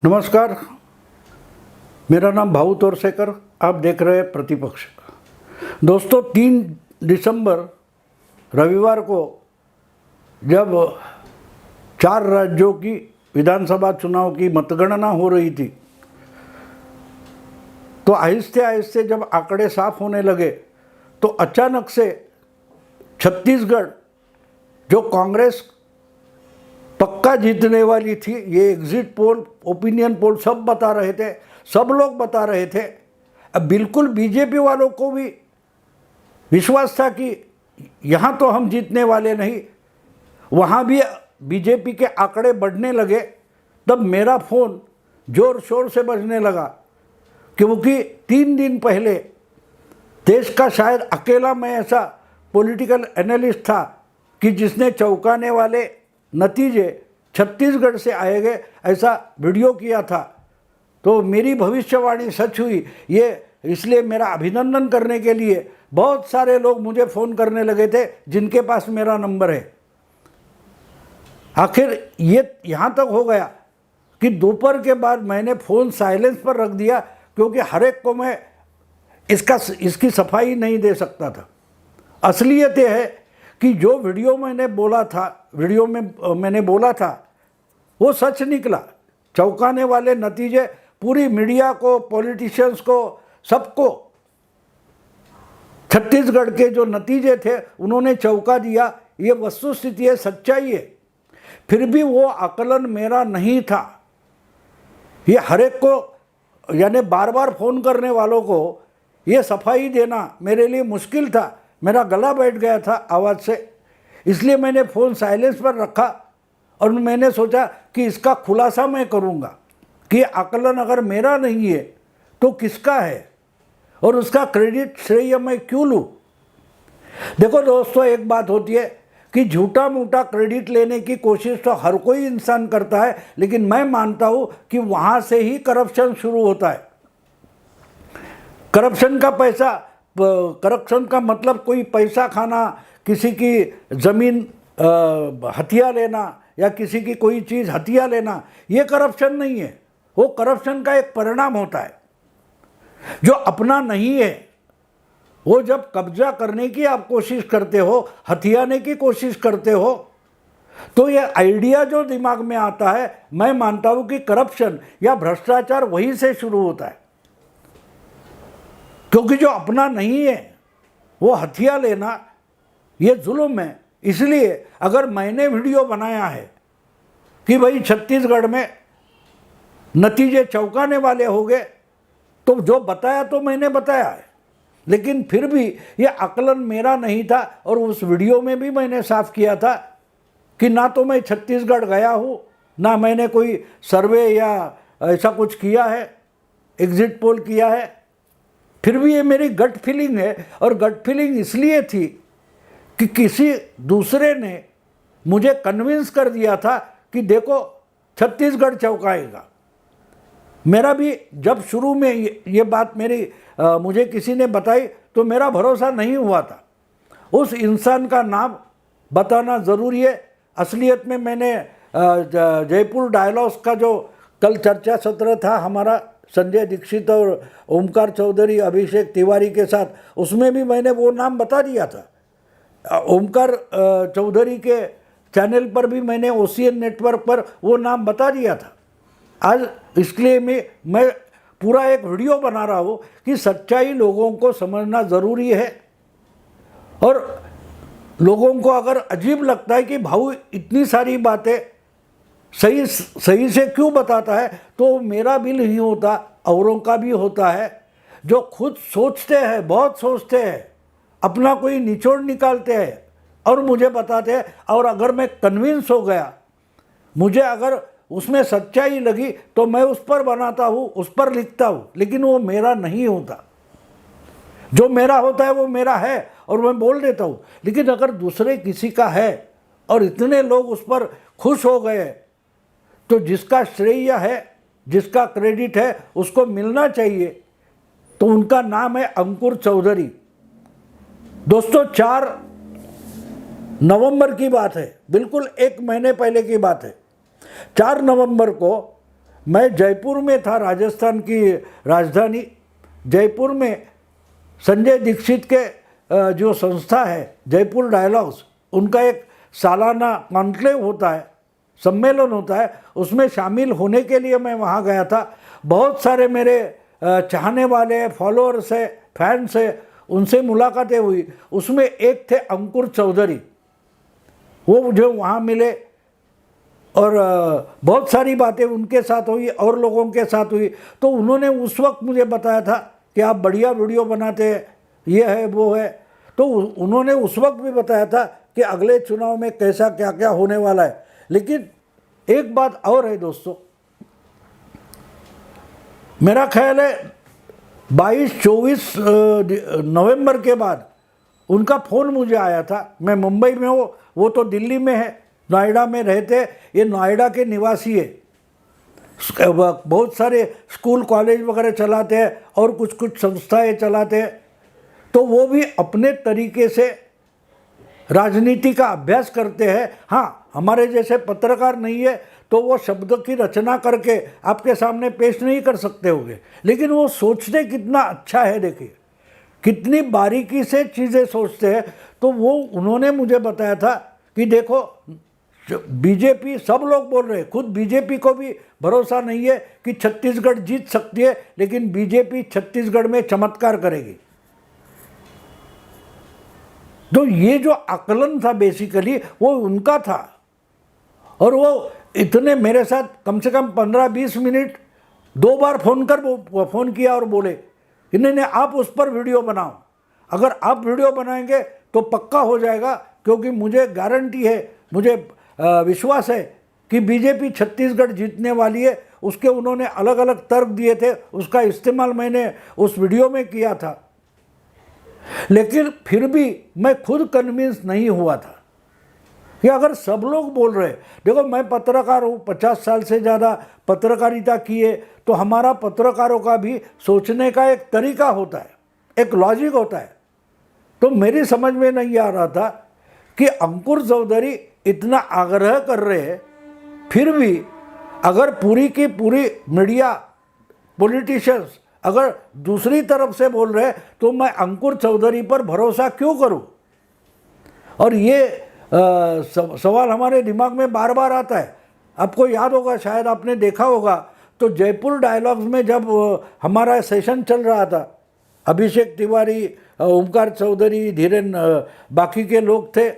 नमस्कार, मेरा नाम भाऊ तोरसेकर। आप देख रहे हैं प्रतिपक्ष। दोस्तों, 3 दिसंबर रविवार को जब 4 राज्यों की विधानसभा चुनाव की मतगणना हो रही थी, तो आहिस्ते आहिस्ते जब आंकड़े साफ होने लगे तो अचानक से छत्तीसगढ़, जो कांग्रेस पक्का जीतने वाली थी, ये एग्जिट पोल, ओपिनियन पोल सब बता रहे थे, सब लोग बता रहे थे। अब बिल्कुल बीजेपी वालों को भी विश्वास था कि यहाँ तो हम जीतने वाले नहीं, वहाँ भी बीजेपी के आंकड़े बढ़ने लगे। तब मेरा फ़ोन ज़ोर शोर से बजने लगा, क्योंकि 3 दिन पहले देश का शायद अकेला मैं ऐसा पॉलिटिकल एनालिस्ट था कि जिसने चौंकाने वाले नतीजे छत्तीसगढ़ से आएंगे ऐसा वीडियो किया था। तो मेरी भविष्यवाणी सच हुई। ये इसलिए मेरा अभिनंदन करने के लिए बहुत सारे लोग मुझे फ़ोन करने लगे थे जिनके पास मेरा नंबर है। आखिर ये यहाँ तक हो गया कि दोपहर के बाद मैंने फ़ोन साइलेंस पर रख दिया, क्योंकि हर एक को मैं इसकी सफाई नहीं दे सकता था। असलियत ये है कि जो वीडियो मैंने बोला था वो सच निकला। चौंकाने वाले नतीजे पूरी मीडिया को, पॉलिटिशियंस को, सबको छत्तीसगढ़ के जो नतीजे थे उन्होंने चौंका दिया। ये वस्तुस्थिति है, सच्चाई है। फिर भी वो आकलन मेरा नहीं था। ये हर एक को, यानी बार बार फ़ोन करने वालों को ये सफाई देना मेरे लिए मुश्किल था। मेरा गला बैठ गया था आवाज़ से, इसलिए मैंने फ़ोन साइलेंस पर रखा और मैंने सोचा कि इसका खुलासा मैं करूँगा कि आकलन अगर मेरा नहीं है तो किसका है और उसका क्रेडिट, श्रेय मैं क्यों लूँ। देखो दोस्तों, एक बात होती है कि झूठा मूठा क्रेडिट लेने की कोशिश तो हर कोई इंसान करता है, लेकिन मैं मानता हूँ कि वहाँ से ही करप्शन शुरू होता है। करप्शन का मतलब कोई पैसा खाना, किसी की ज़मीन हथिया लेना या किसी की कोई चीज़ हथिया लेना, ये करप्शन नहीं है। वो करप्शन का एक परिणाम होता है। जो अपना नहीं है, वो जब कब्जा करने की आप कोशिश करते हो, हथियाने की कोशिश करते हो, तो ये आइडिया जो दिमाग में आता है, मैं मानता हूँ कि करप्शन या भ्रष्टाचार वहीं से शुरू होता है। क्योंकि जो अपना नहीं है वो हथिया लेना, ये जुल्म है। इसलिए अगर मैंने वीडियो बनाया है कि भाई छत्तीसगढ़ में नतीजे चौंकाने वाले हो गए, तो जो बताया तो मैंने बताया है, लेकिन फिर भी ये आकलन मेरा नहीं था। और उस वीडियो में भी मैंने साफ किया था कि ना तो मैं छत्तीसगढ़ गया हूँ, ना मैंने कोई सर्वे या ऐसा कुछ किया है, एग्जिट पोल किया है। फिर भी ये मेरी गट फीलिंग है, और गट फीलिंग इसलिए थी कि किसी दूसरे ने मुझे कन्विंस कर दिया था कि देखो छत्तीसगढ़ चौंकाएगा। मेरा भी जब शुरू में ये बात मुझे किसी ने बताई तो मेरा भरोसा नहीं हुआ था। उस इंसान का नाम बताना ज़रूरी है। असलियत में मैंने जयपुर डायलॉग्स का जो कल चर्चा सत्र था हमारा संजय दीक्षित और ओमकार चौधरी, अभिषेक तिवारी के साथ, उसमें भी मैंने वो नाम बता दिया था। ओमकार चौधरी के चैनल पर भी मैंने ओसीएन नेटवर्क पर वो नाम बता दिया था। आज इसलिए मैं पूरा एक वीडियो बना रहा हूँ कि सच्चाई लोगों को समझना ज़रूरी है। और लोगों को अगर अजीब लगता है कि भाऊ इतनी सारी बातें सही से क्यों बताता है, तो मेरा भी नहीं होता, औरों का भी होता है, जो खुद सोचते हैं, बहुत सोचते हैं, अपना कोई निचोड़ निकालते हैं और मुझे बताते हैं। और अगर मैं कन्विंस हो गया, मुझे अगर उसमें सच्चाई लगी, तो मैं उस पर बनाता हूँ, उस पर लिखता हूँ, लेकिन वो मेरा नहीं होता। जो मेरा होता है वो मेरा है और मैं बोल देता हूँ। लेकिन अगर दूसरे किसी का है और इतने लोग उस पर खुश हो गए, तो जिसका श्रेय है, जिसका क्रेडिट है, उसको मिलना चाहिए। तो उनका नाम है अंकुर चौधरी। दोस्तों, 4 नवंबर की बात है, बिल्कुल 1 महीने पहले की बात है। 4 नवंबर को मैं जयपुर में था, राजस्थान की राजधानी जयपुर में संजय दीक्षित के जो संस्था है जयपुर डायलॉग्स, उनका एक सालाना कॉन्क्लेव होता है, सम्मेलन होता है, उसमें शामिल होने के लिए मैं वहाँ गया था। बहुत सारे मेरे चाहने वाले फॉलोअर्स है, फैंस है, उनसे मुलाकातें हुई। उसमें एक थे अंकुर चौधरी, वो मुझे वहाँ मिले और बहुत सारी बातें उनके साथ हुई और लोगों के साथ हुई। तो उन्होंने उस वक्त मुझे बताया था कि आप बढ़िया वीडियो बनाते हैं, ये है वो है। तो उन्होंने उस वक्त भी बताया था कि अगले चुनाव में कैसा क्या क्या होने वाला है। लेकिन एक बात और है दोस्तों, मेरा ख्याल है 22-24 नवंबर के बाद उनका फ़ोन मुझे आया था। मैं मुंबई में हूँ, वो तो दिल्ली में है, नोएडा में रहते। ये नोएडा के निवासी है, बहुत सारे स्कूल कॉलेज वगैरह चलाते हैं और कुछ कुछ संस्थाएं चलाते हैं। तो वो भी अपने तरीके से राजनीति का अभ्यास करते हैं। हाँ, हमारे जैसे पत्रकार नहीं है तो वो शब्द की रचना करके आपके सामने पेश नहीं कर सकते होंगे, लेकिन वो सोचते कितना अच्छा है, देखिए कितनी बारीकी से चीज़ें सोचते हैं। तो वो उन्होंने मुझे बताया था कि देखो बीजेपी, सब लोग बोल रहे हैं, खुद बीजेपी को भी भरोसा नहीं है कि छत्तीसगढ़ जीत सकती है, लेकिन बीजेपी छत्तीसगढ़ में चमत्कार करेगी। तो ये जो आकलन था बेसिकली वो उनका था। और वो इतने मेरे साथ कम से कम 15-20 मिनट 2 बार फ़ोन किया और बोले कि नहीं आप उस पर वीडियो बनाओ, अगर आप वीडियो बनाएंगे तो पक्का हो जाएगा, क्योंकि मुझे गारंटी है, मुझे विश्वास है कि बीजेपी छत्तीसगढ़ जीतने वाली है। उसके उन्होंने अलग अलग तर्क दिए थे, उसका इस्तेमाल मैंने उस वीडियो में किया था। लेकिन फिर भी मैं खुद कन्विंस नहीं हुआ था कि अगर सब लोग बोल रहे, देखो मैं पत्रकार हूँ, 50 साल से ज़्यादा पत्रकारिता किए, तो हमारा पत्रकारों का भी सोचने का एक तरीका होता है, एक लॉजिक होता है। तो मेरी समझ में नहीं आ रहा था कि अंकुर चौधरी इतना आग्रह कर रहे हैं, फिर भी अगर पूरी की पूरी मीडिया, पॉलिटिशियंस अगर दूसरी तरफ से बोल रहे तो मैं अंकुर चौधरी पर भरोसा क्यों करूं? और ये सवाल हमारे दिमाग में बार बार आता है। आपको याद होगा, शायद आपने देखा होगा, तो जयपुर डायलॉग्स में जब हमारा सेशन चल रहा था, अभिषेक तिवारी, ओमकार चौधरी, धीरेन्द्र, बाकी के लोग थे,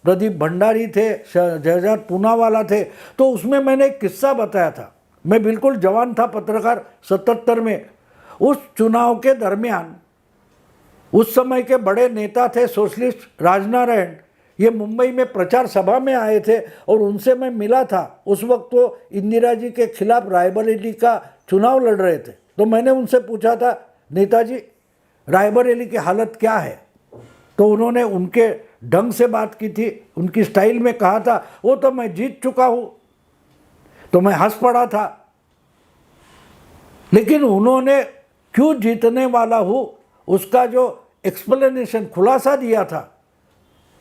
प्रदीप भंडारी थे, जयजात पूनावाला थे, तो उसमें मैंने एक किस्सा बताया था। मैं बिल्कुल जवान था पत्रकार, 77 में। उस चुनाव के दरमियान उस समय के बड़े नेता थे सोशलिस्ट राजनारायण, ये मुंबई में प्रचार सभा में आए थे और उनसे मैं मिला था। उस वक्त वो इंदिरा जी के खिलाफ रायबरेली का चुनाव लड़ रहे थे। तो मैंने उनसे पूछा था, नेताजी रायबरेली की हालत क्या है? तो उन्होंने उनके ढंग से बात की थी, उनकी स्टाइल में कहा था, वो तो मैं जीत चुका हूँ। तो मैं हंस पड़ा था। लेकिन उन्होंने क्यों जीतने वाला हूँ उसका जो एक्सप्लेनेशन, खुलासा दिया था,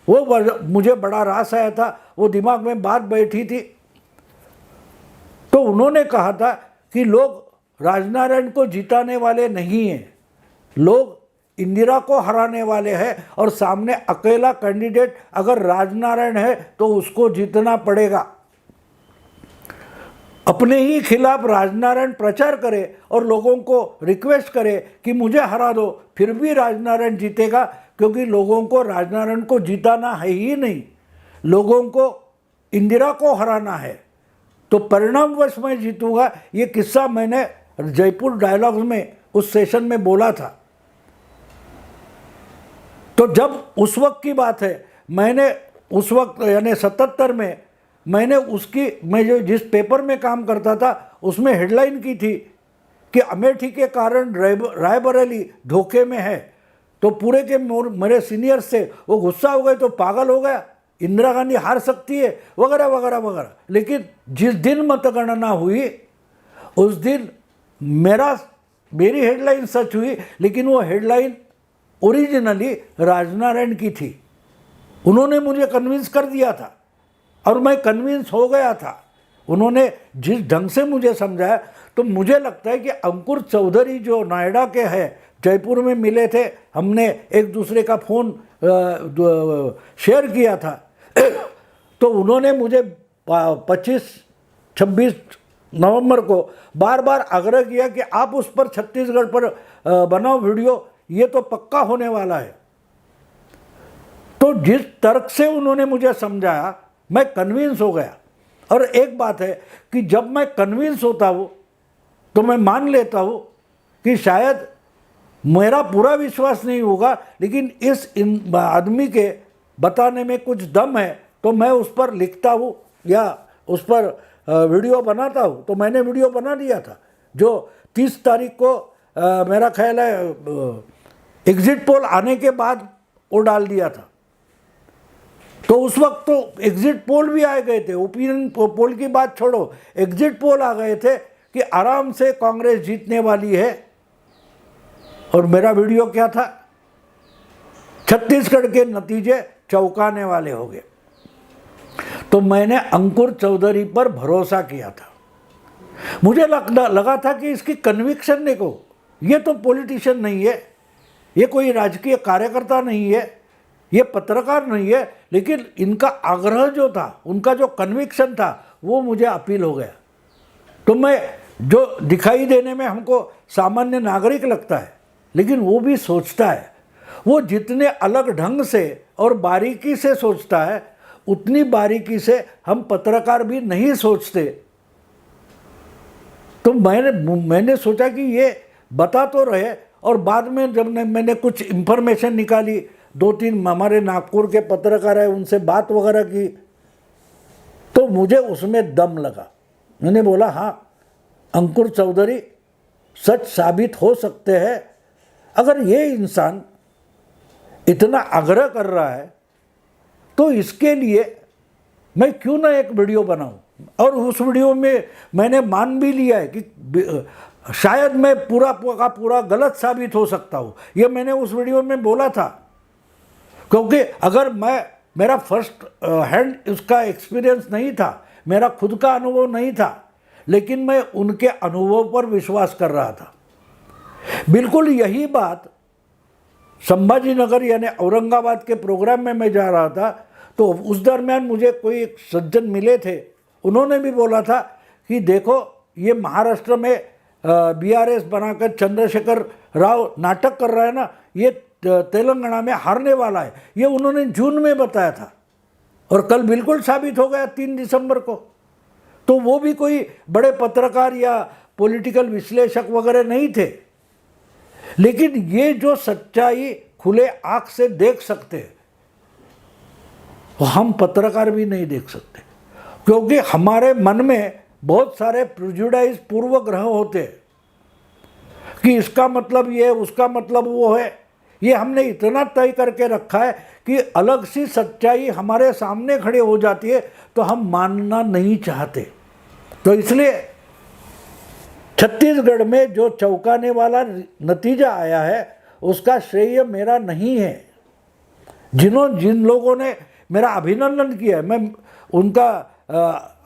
वो मुझे बड़ा रास आया था, वो दिमाग में बात बैठी थी। तो उन्होंने कहा था कि लोग राजनारायण को जिताने वाले नहीं हैं, लोग इंदिरा को हराने वाले हैं, और सामने अकेला कैंडिडेट अगर राजनारायण है तो उसको जीतना पड़ेगा। अपने ही खिलाफ राजनारायण प्रचार करे और लोगों को रिक्वेस्ट करे कि मुझे हरा दो, फिर भी राजनारायण जीतेगा, क्योंकि लोगों को राजनारायण को जिताना है ही नहीं, लोगों को इंदिरा को हराना है। तो परिणामवश मैं जीतूंगा। ये किस्सा मैंने जयपुर डायलॉग्स में उस सेशन में बोला था। तो जब उस वक्त की बात है, मैंने उस वक्त यानी 77 में मैंने मैं जो जिस पेपर में काम करता था उसमें हेडलाइन की थी कि अमेठी के कारण रायबरेली धोखे में है। तो पूरे के मेरे सीनियर्स थे, वो गुस्सा हो गए, तो पागल हो गया, इंदिरा गांधी हार सकती है वगैरह वगैरह वगैरह। लेकिन जिस दिन मतगणना हुई उस दिन मेरी हेडलाइन सच हुई, लेकिन वो हेडलाइन ओरिजिनली राजनारायण की थी। उन्होंने मुझे कन्विंस कर दिया था और मैं कन्विंस हो गया था। उन्होंने जिस ढंग से मुझे समझाया, तो मुझे लगता है कि अंकुर चौधरी जो नोएडा के हैं, जयपुर में मिले थे, हमने एक दूसरे का फ़ोन शेयर किया था, तो उन्होंने मुझे 25-26 नवंबर को बार बार आग्रह किया कि आप उस पर छत्तीसगढ़ पर बनाओ वीडियो, ये तो पक्का होने वाला है। तो जिस तर्क से उन्होंने मुझे समझाया, मैं कन्विंस हो गया। और एक बात है कि जब मैं कन्विंस होता हूँ तो मैं मान लेता हूँ कि शायद मेरा पूरा विश्वास नहीं होगा, लेकिन इस आदमी के बताने में कुछ दम है, तो मैं उस पर लिखता हूँ या उस पर वीडियो बनाता हूँ। तो मैंने वीडियो बना दिया था जो 30 तारीख को मेरा ख्याल है एग्जिट पोल आने के बाद वो डाल दिया था। तो उस वक्त तो एग्जिट पोल भी आ गए थे, ओपिनियन पोल की बात छोड़ो, एग्जिट पोल आ गए थे कि आराम से कांग्रेस जीतने वाली है। और मेरा वीडियो क्या था, छत्तीसगढ़ के नतीजे चौंकाने वाले हो गए। तो मैंने अंकुर चौधरी पर भरोसा किया था। मुझे लगा था कि इसकी कन्विक्शन देखो, ये तो पॉलिटिशियन नहीं है, ये कोई राजकीय कार्यकर्ता नहीं है, ये पत्रकार नहीं है, लेकिन इनका आग्रह जो था, उनका जो कन्विक्शन था, वो मुझे अपील हो गया। तो मैं जो दिखाई देने में हमको सामान्य नागरिक लगता है, लेकिन वो भी सोचता है। वो जितने अलग ढंग से और बारीकी से सोचता है, उतनी बारीकी से हम पत्रकार भी नहीं सोचते। तो मैंने सोचा कि ये बता तो रहे। और बाद में जब मैंने कुछ इन्फॉर्मेशन निकाली, 2-3 हमारे नागपुर के पत्रकार है, उनसे बात वगैरह की, तो मुझे उसमें दम लगा। मैंने बोला हाँ, अंकुर चौधरी सच साबित हो सकते हैं। अगर ये इंसान इतना आग्रह कर रहा है, तो इसके लिए मैं क्यों ना एक वीडियो बनाऊं। और उस वीडियो में मैंने मान भी लिया है कि शायद मैं पूरा का पूरा गलत साबित हो सकता हूँ। ये मैंने उस वीडियो में बोला था, क्योंकि अगर मेरा फर्स्ट हैंड उसका एक्सपीरियंस नहीं था, मेरा खुद का अनुभव नहीं था, लेकिन मैं उनके अनुभव पर विश्वास कर रहा था। बिल्कुल यही बात संभाजी नगर यानी औरंगाबाद के प्रोग्राम में मैं जा रहा था, तो उस दरमियान मुझे कोई एक सज्जन मिले थे। उन्होंने भी बोला था कि देखो, ये महाराष्ट्र में बीआरएस बनाकर चंद्रशेखर राव नाटक कर रहा है ना, ये तेलंगाना में हारने वाला है। ये उन्होंने जून में बताया था और कल बिल्कुल साबित हो गया 3 दिसंबर को। तो वो भी कोई बड़े पत्रकार या पॉलिटिकल विश्लेषक वगैरह नहीं थे, लेकिन ये जो सच्चाई खुले आंख से देख सकते, हम पत्रकार भी नहीं देख सकते, क्योंकि हमारे मन में बहुत सारे प्रेजुडाइज पूर्वग्रह होते हैं कि इसका मतलब ये है, उसका मतलब वो है। ये हमने इतना तय करके रखा है कि अलग सी सच्चाई हमारे सामने खड़े हो जाती है तो हम मानना नहीं चाहते। तो इसलिए छत्तीसगढ़ में जो चौंकाने वाला नतीजा आया है, उसका श्रेय मेरा नहीं है। जिन लोगों ने मेरा अभिनंदन किया है, मैं उनका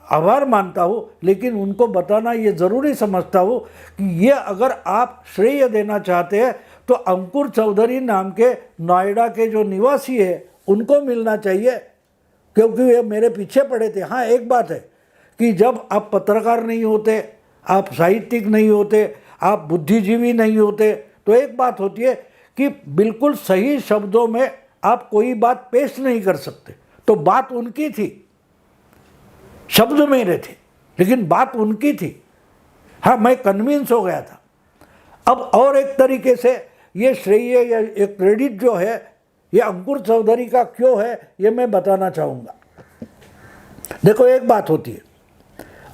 आभार मानता हूँ, लेकिन उनको बताना ये ज़रूरी समझता हूँ कि ये अगर आप श्रेय देना चाहते हैं तो अंकुर चौधरी नाम के नोएडा के जो निवासी है उनको मिलना चाहिए, क्योंकि वे मेरे पीछे पड़े थे। हाँ, एक बात है कि जब आप पत्रकार नहीं होते, आप साहित्यिक नहीं होते, आप बुद्धिजीवी नहीं होते, तो एक बात होती है कि बिल्कुल सही शब्दों में आप कोई बात पेश नहीं कर सकते। तो बात उनकी थी, शब्द मेरे थे, लेकिन बात उनकी थी। हाँ, मैं कन्विंस हो गया था। अब और एक तरीके से ये श्रेय या ये क्रेडिट जो है, ये अंकुर चौधरी का क्यों है, ये मैं बताना चाहूँगा। देखो, एक बात होती है,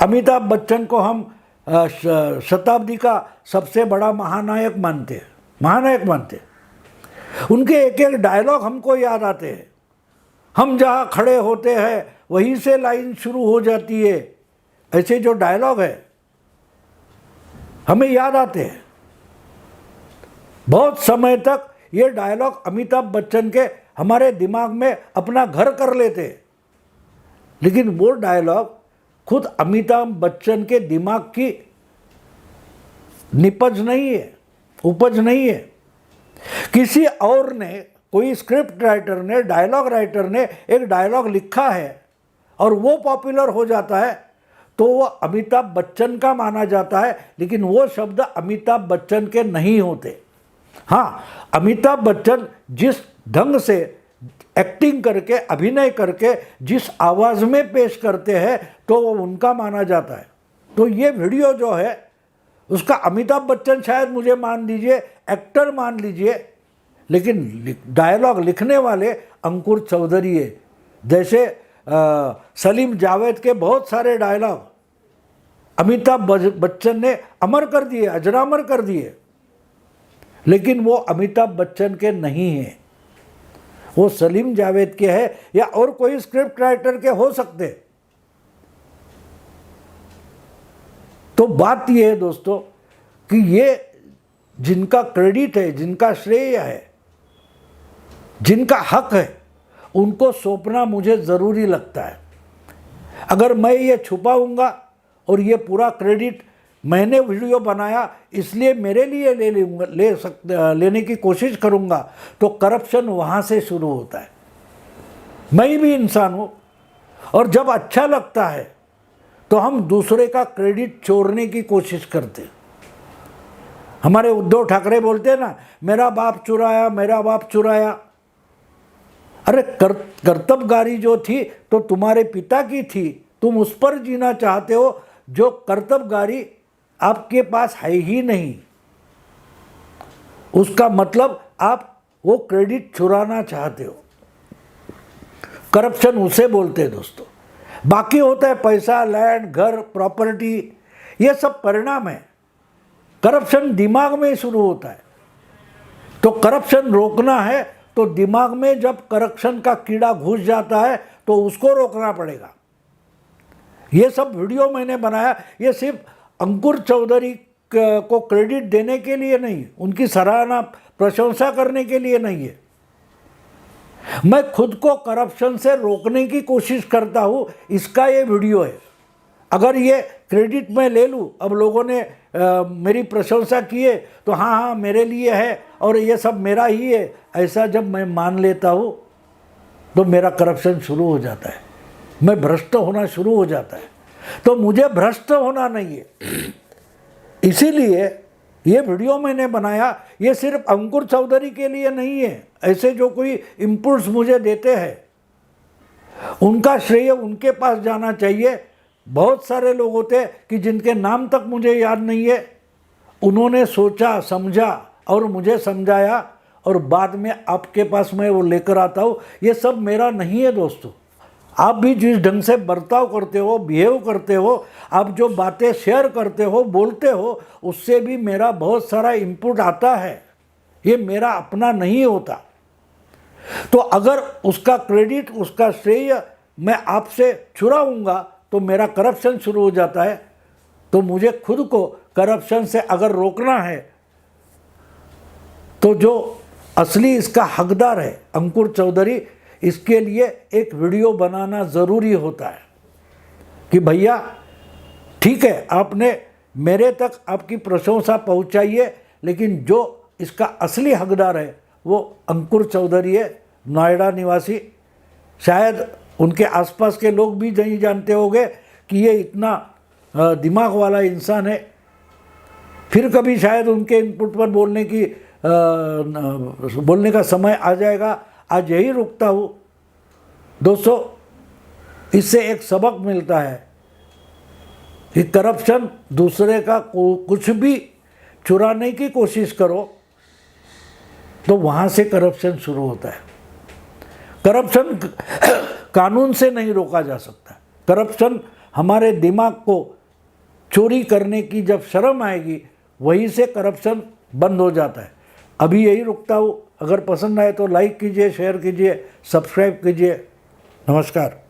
अमिताभ बच्चन को हम शताब्दी का सबसे बड़ा महानायक मानते हैं। उनके एक एक डायलॉग हमको याद आते हैं। हम जहाँ खड़े होते हैं वहीं से लाइन शुरू हो जाती है, ऐसे जो डायलॉग है हमें याद आते हैं। बहुत समय तक ये डायलॉग अमिताभ बच्चन के हमारे दिमाग में अपना घर कर लेते, लेकिन वो डायलॉग खुद अमिताभ बच्चन के दिमाग की निपज नहीं है, उपज नहीं है। किसी और ने, कोई स्क्रिप्ट राइटर ने, डायलॉग राइटर ने एक डायलॉग लिखा है और वो पॉपुलर हो जाता है तो वो अमिताभ बच्चन का माना जाता है, लेकिन वो शब्द अमिताभ बच्चन के नहीं होते। हाँ, अमिताभ बच्चन जिस ढंग से एक्टिंग करके, अभिनय करके, जिस आवाज़ में पेश करते हैं तो वो उनका माना जाता है। तो ये वीडियो जो है उसका अमिताभ बच्चन शायद मुझे मान लीजिए, एक्टर मान लीजिए, लेकिन डायलॉग लिखने वाले अंकुर चौधरी है। जैसे सलीम जावेद के बहुत सारे डायलॉग अमिताभ बच्चन ने अमर कर दिए, अजरामर कर दिए, लेकिन वो अमिताभ बच्चन के नहीं हैं, वो सलीम जावेद के हैं या और कोई स्क्रिप्ट राइटर के हो सकते। तो बात ये है दोस्तों कि ये जिनका क्रेडिट है, जिनका श्रेय है, जिनका हक है, उनको सौंपना मुझे ज़रूरी लगता है। अगर मैं ये छुपाऊंगा और ये पूरा क्रेडिट मैंने वीडियो बनाया इसलिए मेरे लिए लेने की कोशिश करूंगा तो करप्शन वहाँ से शुरू होता है। मैं भी इंसान हूँ और जब अच्छा लगता है तो हम दूसरे का क्रेडिट चोरने की कोशिश करते हैं। हमारे उद्धव ठाकरे बोलते हैं ना, मेरा बाप चुराया, मेरा बाप चुराया। अरे कर्तव्यगारी जो थी तो तुम्हारे पिता की थी, तुम उस पर जीना चाहते हो जो कर्तव्यगारी आपके पास है ही नहीं। उसका मतलब आप वो क्रेडिट चुराना चाहते हो। करप्शन उसे बोलते हैं दोस्तों। बाकी होता है पैसा, लैंड, घर, प्रॉपर्टी, ये सब परिणाम है। करप्शन दिमाग में शुरू होता है। तो करप्शन रोकना है तो दिमाग में जब करप्शन का कीड़ा घुस जाता है तो उसको रोकना पड़ेगा। ये सब वीडियो मैंने बनाया, ये सिर्फ अंकुर चौधरी को क्रेडिट देने के लिए नहीं, उनकी सराहना, प्रशंसा करने के लिए नहीं है। मैं खुद को करप्शन से रोकने की कोशिश करता हूँ, इसका ये वीडियो है। अगर ये क्रेडिट मैं ले लूँ, अब लोगों ने मेरी प्रशंसा की है तो हाँ हाँ मेरे लिए है और ये सब मेरा ही है, ऐसा जब मैं मान लेता हूँ तो मेरा करप्शन शुरू हो जाता है, मैं भ्रष्ट होना शुरू हो जाता है। तो मुझे भ्रष्ट होना नहीं है, इसीलिए ये वीडियो मैंने बनाया। ये सिर्फ अंकुर चौधरी के लिए नहीं है। ऐसे जो कोई इम्पुल्स मुझे देते हैं उनका श्रेय उनके पास जाना चाहिए। बहुत सारे लोग होते हैं कि जिनके नाम तक मुझे याद नहीं है, उन्होंने सोचा, समझा और मुझे समझाया और बाद में आपके पास मैं वो लेकर आता हूँ। ये सब मेरा नहीं है दोस्तों। आप भी जिस ढंग से बर्ताव करते हो, बिहेव करते हो, आप जो बातें शेयर करते हो, बोलते हो, उससे भी मेरा बहुत सारा इनपुट आता है। ये मेरा अपना नहीं होता। तो अगर उसका क्रेडिट, उसका श्रेय मैं आपसे चुराऊंगा तो मेरा करप्शन शुरू हो जाता है। तो मुझे खुद को करप्शन से अगर रोकना है तो जो असली इसका हकदार है अंकुर चौधरी, इसके लिए एक वीडियो बनाना ज़रूरी होता है कि भैया ठीक है, आपने मेरे तक आपकी प्रशंसा पहुंचाई है, लेकिन जो इसका असली हकदार है वो अंकुर चौधरी है, नोएडा निवासी। शायद उनके आसपास के लोग भी नहीं जानते होंगे कि ये इतना दिमाग वाला इंसान है। फिर कभी शायद उनके इनपुट पर बोलने का समय आ जाएगा। आज यही रुकता हूँ दोस्तों। इससे एक सबक मिलता है कि करप्शन, दूसरे का कुछ भी चुराने की कोशिश करो तो वहाँ से करप्शन शुरू होता है। करप्शन कानून से नहीं रोका जा सकता। करप्शन हमारे दिमाग को चोरी करने की जब शर्म आएगी, वहीं से करप्शन बंद हो जाता है। अभी यही रुकता हूँ। अगर पसंद आए तो लाइक कीजिए, शेयर कीजिए, सब्सक्राइब कीजिए। नमस्कार।